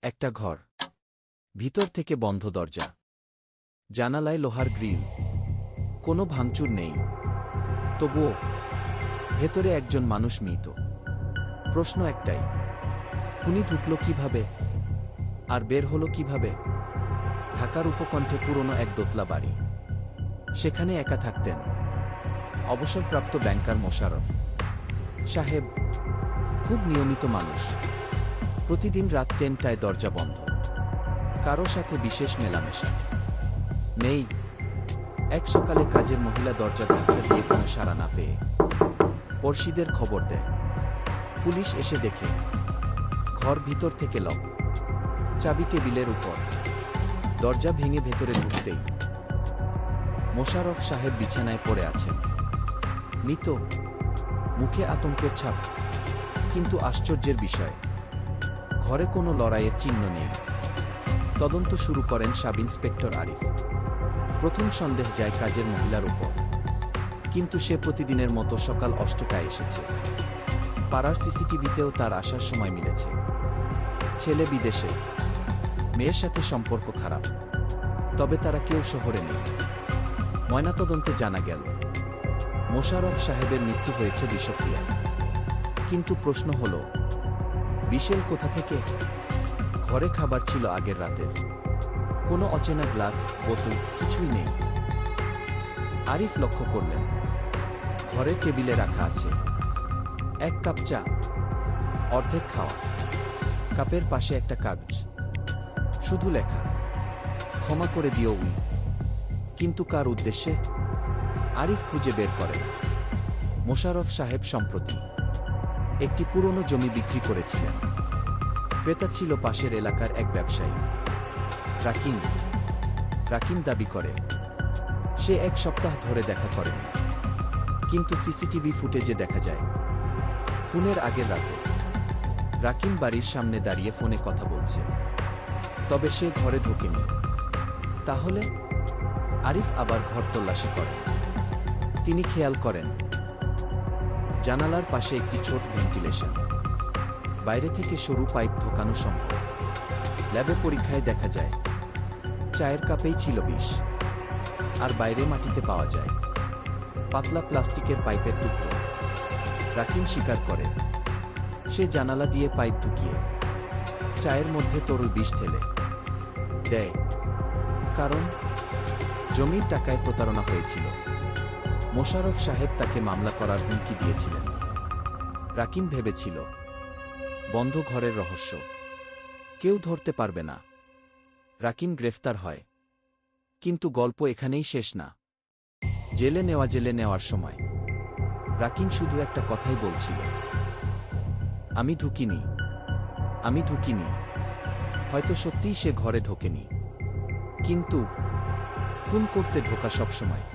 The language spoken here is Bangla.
একটা ঘর, ভিতর থেকে বন্ধ দরজা, জানালায় লোহার গ্রিল, কোনো ভাঙচুর নেই। তবুও ভেতরে একজন মানুষ মৃত। প্রশ্ন একটাই, খুনি ঢুকল কিভাবে আর বের হলো কিভাবে? ঢাকার উপকণ্ঠে পুরনো এক দোতলা বাড়ি। সেখানে একা থাকতেন অবসরপ্রাপ্ত ব্যাংকার মোশাররফ সাহেব। খুব নিয়মিত মানুষ। প্রতিদিন রাত 10টায় দরজা বন্ধ। কারো সাথে বিশেষ মেলামেশা নেই। এক সকালে কাজের মহিলা দরজা ধাক্কা দিয়ে কোনো সাড়া না পেয়ে পড়শিদের খবর দেয়। পুলিশ এসে দেখে ঘর ভিতর থেকে লক, চাবি টেবিলের উপর। দরজা ভেঙে ভেতরে ঢুকতেই মোশাররফ সাহেব বিছানায় পড়ে আছেন, মৃত, মুখে আতঙ্কের ছাপ। কিন্তু আশ্চর্যের বিষয়, ঘরে কোনো লড়াইয়ের চিহ্ন নেই। তদন্ত শুরু করেন সাব ইন্সপেক্টর আরিফ। প্রথম সন্দেহ যায় কাজের মহিলার উপর, কিন্তু সে প্রতিদিনের মতো সকাল 8টায় এসেছে। পাড়ার সিসিটিভিতেও তার আসার সময় মিলেছে। ছেলে বিদেশে, মেয়ের সাথে সম্পর্ক খারাপ, তবে তারা কেউ শহরে নেই। ময়নাতদন্তে জানা গেল মোশাররফ সাহেবের মৃত্যু হয়েছে বিষক্রিয়ায়। কিন্তু প্রশ্ন হল, বিশেল কোথা থেকে? ঘরে খাবার ছিল আগের রাতের, কোনো অচেনা গ্লাস, বোতল কিছুই নেই। আরিফ লক্ষ্য করলেন ঘরের টেবিলে রাখা আছে এক কাপ চা, অর্ধেক খাওয়া। কাপের পাশে একটা কাগজ, শুধু লেখা, ক্ষমা করে দিও উই। কিন্তু কার উদ্দেশ্যে? আরিফ খুঁজে বের করেন মোশাররফ সাহেব সম্প্রতি একটি পুরনো জমি বিক্রি করেছিলেন। ক্রেতা ছিল পাশের এলাকার এক ব্যবসায়ী রাকিম। রাকিম দাবি করে সে 1 সপ্তাহ ধরে দেখা করেনি, কিন্তু সিসিটিভি ফুটেজে দেখা যায় খুনের আগের রাতে রাকিম বাড়ির সামনে দাঁড়িয়ে ফোনে কথা বলছে, তবে সে ঘরে ঢোকেনি। তাহলে আরিফ আবার ঘর তল্লাশি করেন। তিনি খেয়াল করেন জানালার পাশে একটি ছোট ভেন্টিলেশন, বাইরে থেকে সরু পাইপ ঢোকানো সম্ভব। ল্যাবে পরীক্ষায় দেখা যায় চায়ের কাপেই ছিল বিষ, আর বাইরে মাটিতে পাওয়া যায় পাতলা প্লাস্টিকের পাইপের টুকরো। রাকিম স্বীকার করে সে জানালা দিয়ে পাইপ ঢুকিয়ে চায়ের মধ্যে তরল বিষ ঢেলে দেয়, কারণ জমির টাকায় প্রতারণা হয়েছিল। মোশাররফ সাহেব তাকে মামলা করার হুমকি দিয়েছিলেন। রাকিম ভেবেছিল বন্ধ ঘরের রহস্য কেউ ধরতে পারবে না। রাকিম গ্রেফতার হয়, কিন্তু গল্প এখানেই শেষ না। জেলে নেওয়ার সময় রাকিম শুধু একটা কথাই বলছিল, আমি ঢুকিনি, আমি ঢুকিনি। হয়তো সত্যিই সে ঘরে ঢোকেনি, কিন্তু খুন করতে ঢোকা সবসময়